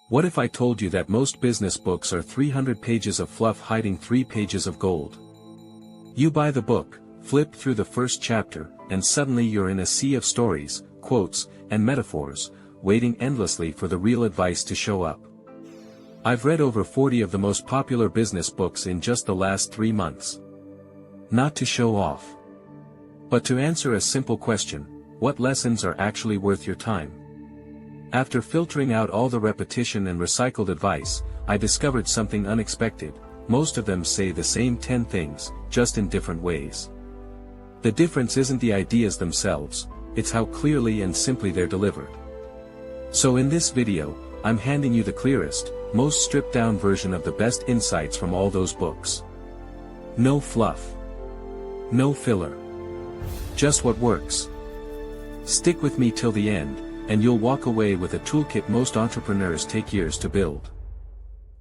What if I told you that most business books are 300 pages of fluff hiding 3 pages of gold? You buy the book, flip through the first chapter, and suddenly you're in a sea of stories, quotes, and metaphors, waiting endlessly for the real advice to show up. I've read over 40 of the most popular business books in just the last 3 months. Not to show off, but to answer a simple question: what lessons are actually worth your time? After filtering out all the repetition and recycled advice, I discovered something unexpected. Most of them say the same 10 things, just in different ways. The difference isn't the ideas themselves, it's how clearly and simply they're delivered. So in this video, I'm handing you the clearest, most stripped-down version of the best insights from all those books. No fluff. No filler. Just what works. Stick with me till the end, and you'll walk away with a toolkit most entrepreneurs take years to build.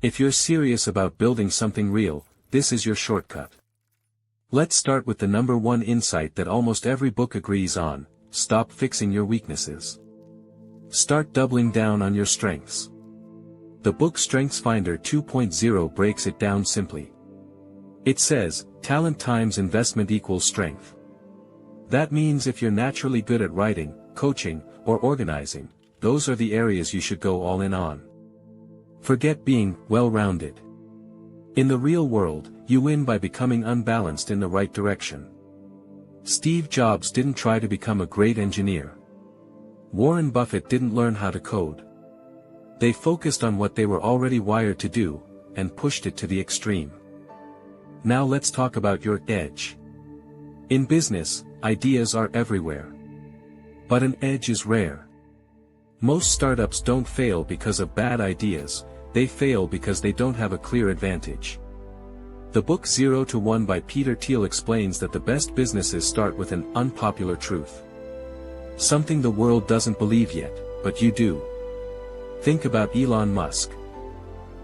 If you're serious about building something real, this is your shortcut. Let's start with the number 1 insight that almost every book agrees on: stop fixing your weaknesses. Start doubling down on your strengths. The book StrengthsFinder 2.0 breaks it down simply. It says, talent times investment equals strength. That means if you're naturally good at writing, coaching, or organizing, those are the areas you should go all in on. Forget being well-rounded. In the real world, you win by becoming unbalanced in the right direction. Steve Jobs didn't try to become a great engineer. Warren Buffett didn't learn how to code. They focused on what they were already wired to do, and pushed it to the extreme. Now let's talk about your edge. In business, ideas are everywhere. But an edge is rare. Most startups don't fail because of bad ideas, they fail because they don't have a clear advantage. The book 0 to 1 by Peter Thiel explains that the best businesses start with an unpopular truth. Something the world doesn't believe yet, but you do. Think about Elon Musk.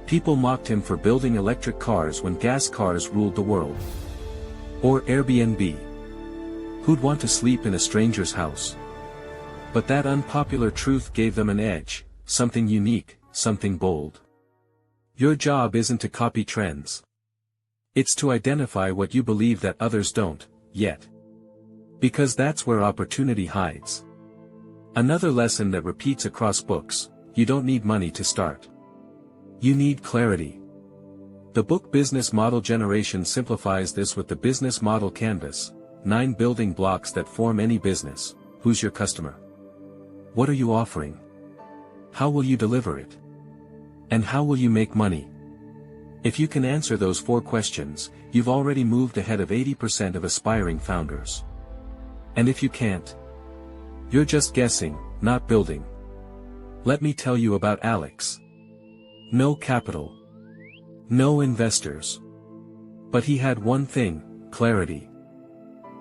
People mocked him for building electric cars when gas cars ruled the world. Or Airbnb. Who'd want to sleep in a stranger's house? But that unpopular truth gave them an edge, something unique, something bold. Your job isn't to copy trends. It's to identify what you believe that others don't, yet. Because that's where opportunity hides. Another lesson that repeats across books: you don't need money to start. You need clarity. The book Business Model Generation simplifies this with the Business Model Canvas, 9 building blocks that form any business. Who's your customer? What are you offering? How will you deliver it? And how will you make money? If you can answer those 4 questions, you've already moved ahead of 80% of aspiring founders. And if you can't, you're just guessing, not building. Let me tell you about Alex. No capital. No investors. But he had one thing: clarity.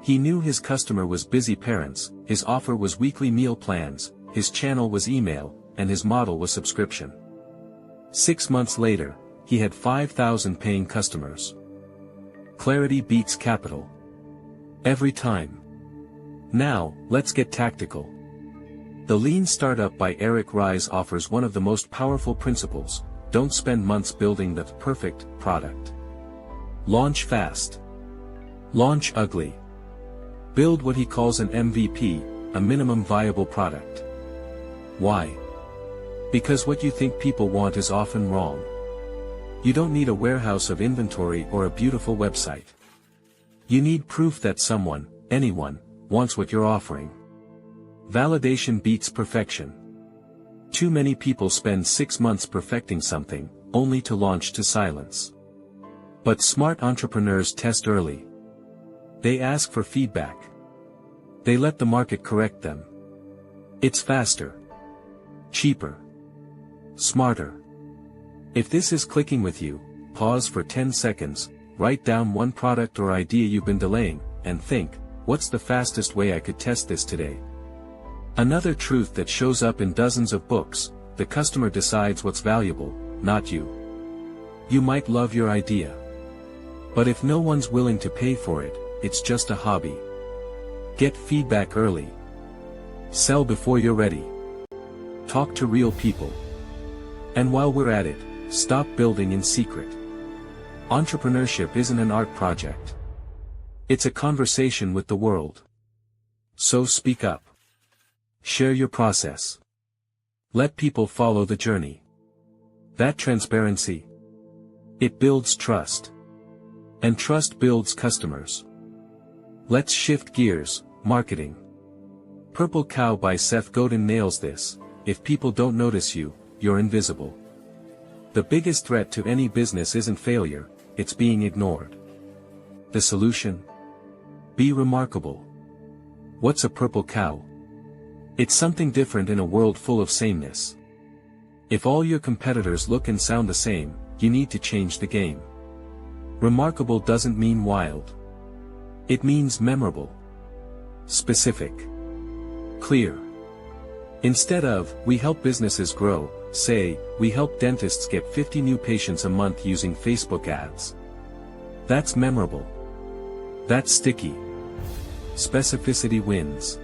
He knew his customer was busy parents, his offer was weekly meal plans, his channel was email, and his model was subscription. 6 months later, he had 5,000 paying customers. Clarity beats capital. Every time. Now, let's get tactical. The Lean Startup by Eric Ries offers one of the most powerful principles: don't spend months building the perfect product. Launch fast. Launch ugly. Build what he calls an MVP, a minimum viable product. Why? Because what you think people want is often wrong. You don't need a warehouse of inventory or a beautiful website. You need proof that someone, anyone, wants what you're offering. Validation beats perfection. Too many people spend 6 months perfecting something, only to launch to silence. But smart entrepreneurs test early. They ask for feedback. They let the market correct them. It's faster. Cheaper. Smarter. If this is clicking with you, pause for 10 seconds, write down one product or idea you've been delaying, and think, what's the fastest way I could test this today? Another truth that shows up in dozens of books: the customer decides what's valuable, not you. You might love your idea. But if no one's willing to pay for it, it's just a hobby. Get feedback early. Sell before you're ready. Talk to real people. And while we're at it, stop building in secret. Entrepreneurship isn't an art project. It's a conversation with the world. So speak up. Share your process. Let people follow the journey. That transparency, it builds trust. And trust builds customers. Let's shift gears. Marketing. Purple Cow by Seth Godin nails this. If people don't notice you, you're invisible. The biggest threat to any business isn't failure, it's being ignored. The solution? Be remarkable. What's a purple cow? It's something different in a world full of sameness. If all your competitors look and sound the same, you need to change the game. Remarkable doesn't mean wild. It means memorable. Specific. Clear. Instead of, we help businesses grow, say, we help dentists get 50 new patients a month using Facebook ads. That's memorable. That's sticky. Specificity wins.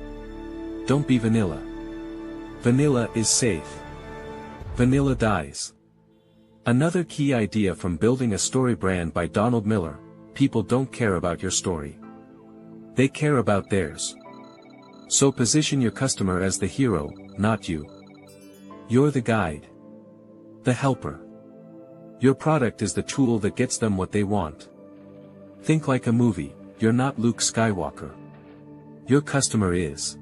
Don't be vanilla. Vanilla is safe. Vanilla dies. Another key idea from Building a Story brand by Donald Miller: people don't care about your story. They care about theirs. So position your customer as the hero, not you. You're the guide. The helper. Your product is the tool that gets them what they want. Think like a movie, you're not Luke Skywalker. Your customer is.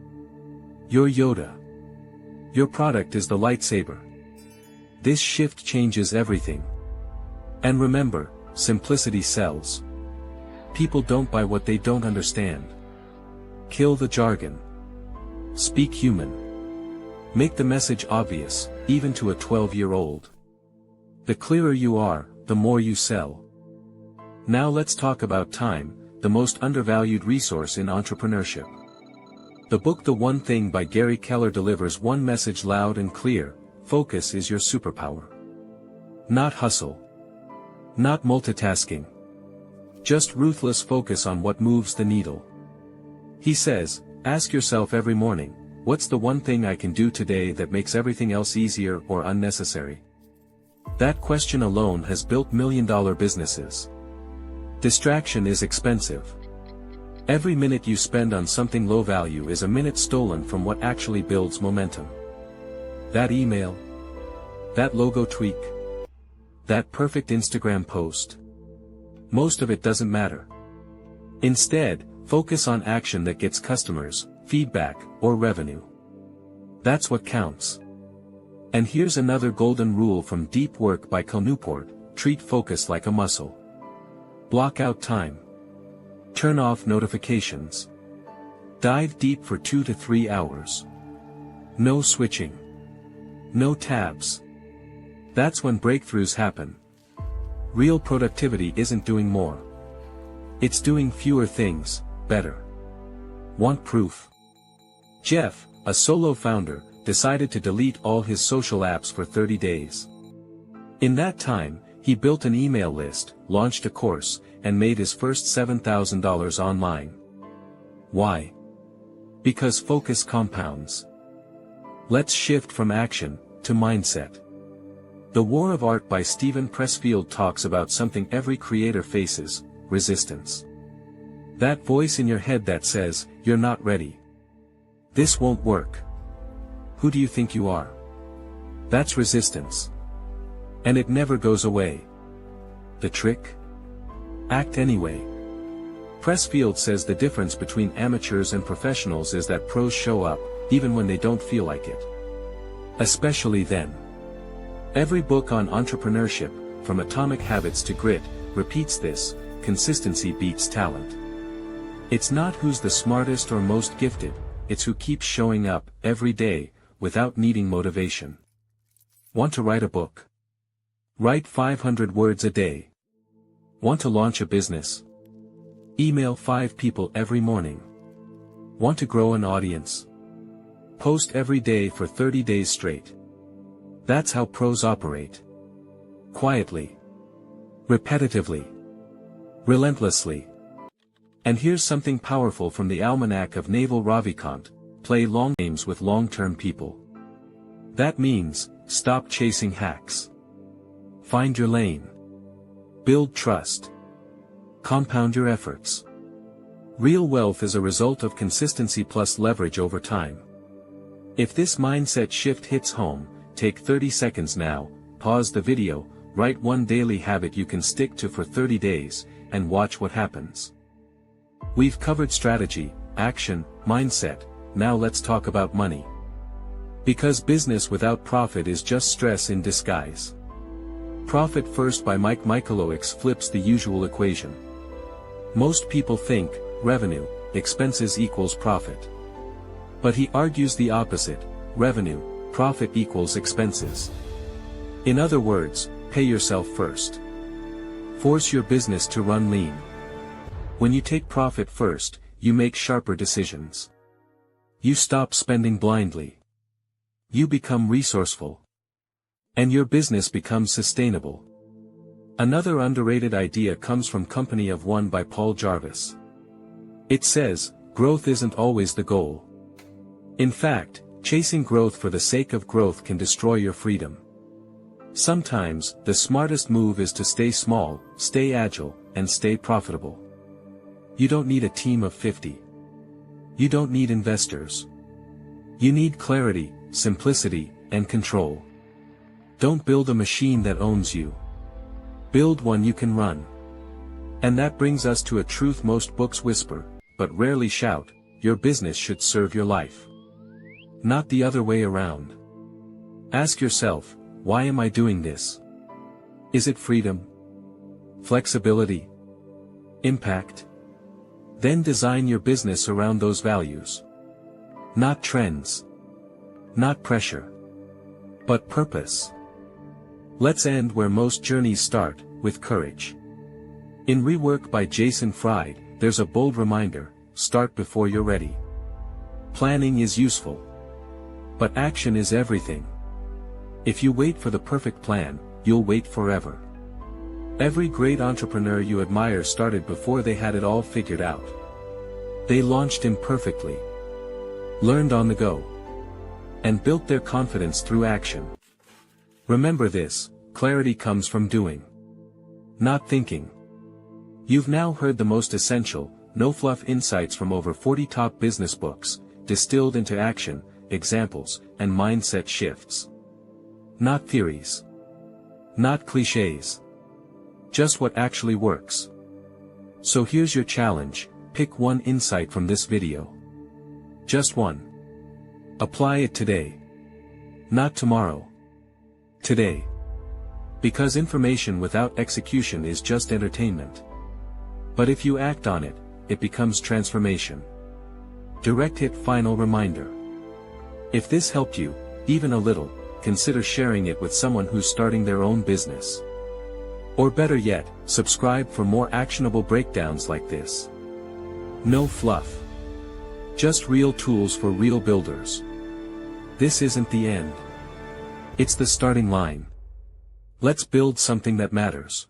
You're Yoda. Your product is the lightsaber. This shift changes everything. And remember, simplicity sells. People don't buy what they don't understand. Kill the jargon. Speak human. Make the message obvious, even to a 12-year-old. The clearer you are, the more you sell. Now let's talk about time, the most undervalued resource in entrepreneurship. The book The One Thing by Gary Keller delivers one message loud and clear: focus is your superpower. Not hustle. Not multitasking. Just ruthless focus on what moves the needle. He says, ask yourself every morning, what's the one thing I can do today that makes everything else easier or unnecessary? That question alone has built million-dollar businesses. Distraction is expensive. Every minute you spend on something low value is a minute stolen from what actually builds momentum. That email. That logo tweak. That perfect Instagram post. Most of it doesn't matter. Instead, focus on action that gets customers, feedback, or revenue. That's what counts. And here's another golden rule from Deep Work by Cal Newport: treat focus like a muscle. Block out time. Turn off notifications. Dive deep for 2 to 3 hours. No switching. No tabs. That's when breakthroughs happen. Real productivity isn't doing more. It's doing fewer things, better. Want proof? Jeff, a solo founder, decided to delete all his social apps for 30 days. In that time, he built an email list, launched a course, and made his first $7,000 online. Why? Because focus compounds. Let's shift from action to mindset. The War of Art by Stephen Pressfield talks about something every creator faces: resistance. That voice in your head that says, you're not ready. This won't work. Who do you think you are? That's resistance. And it never goes away. The trick? Act anyway. Pressfield says the difference between amateurs and professionals is that pros show up, even when they don't feel like it. Especially then. Every book on entrepreneurship, from Atomic Habits to Grit, repeats this: consistency beats talent. It's not who's the smartest or most gifted, it's who keeps showing up, every day, without needing motivation. Want to write a book? Write 500 words a day. Want to launch a business? Email 5 people every morning. Want to grow an audience? Post every day for 30 days straight. That's how pros operate. Quietly. Repetitively. Relentlessly. And here's something powerful from the Almanac of Naval Ravikant: play long games with long-term people. That means, stop chasing hacks. Find your lane. Build trust. Compound your efforts. Real wealth is a result of consistency plus leverage over time. If this mindset shift hits home, take 30 seconds now, pause the video, write one daily habit you can stick to for 30 days, and watch what happens. We've covered strategy, action, mindset, now let's talk about money. Because business without profit is just stress in disguise. Profit First by Mike Michalowicz flips the usual equation. Most people think, revenue, expenses equals profit. But he argues the opposite, revenue, profit equals expenses. In other words, pay yourself first. Force your business to run lean. When you take profit first, you make sharper decisions. You stop spending blindly. You become resourceful. And your business becomes sustainable. Another underrated idea comes from Company of One by Paul Jarvis. It says, growth isn't always the goal. In fact, chasing growth for the sake of growth can destroy your freedom. Sometimes, the smartest move is to stay small, stay agile, and stay profitable. You don't need a team of 50. You don't need investors. You need clarity, simplicity, and control. Don't build a machine that owns you. Build one you can run. And that brings us to a truth most books whisper, but rarely shout: your business should serve your life. Not the other way around. Ask yourself, why am I doing this? Is it freedom? Flexibility? Impact? Then design your business around those values. Not trends. Not pressure. But purpose. Let's end where most journeys start, with courage. In Rework by Jason Fried, there's a bold reminder: start before you're ready. Planning is useful. But action is everything. If you wait for the perfect plan, you'll wait forever. Every great entrepreneur you admire started before they had it all figured out. They launched imperfectly, learned on the go, and built their confidence through action. Remember this: clarity comes from doing, not thinking. You've now heard the most essential, no-fluff insights from over 40 top business books, distilled into action, examples, and mindset shifts. Not theories. Not cliches. Just what actually works. So here's your challenge: pick one insight from this video. Just one. Apply it today. Not tomorrow. Today. Because information without execution is just entertainment. But if you act on it, it becomes transformation. Direct hit final reminder. If this helped you, even a little, consider sharing it with someone who's starting their own business. Or better yet, subscribe for more actionable breakdowns like this. No fluff. Just real tools for real builders. This isn't the end. It's the starting line. Let's build something that matters.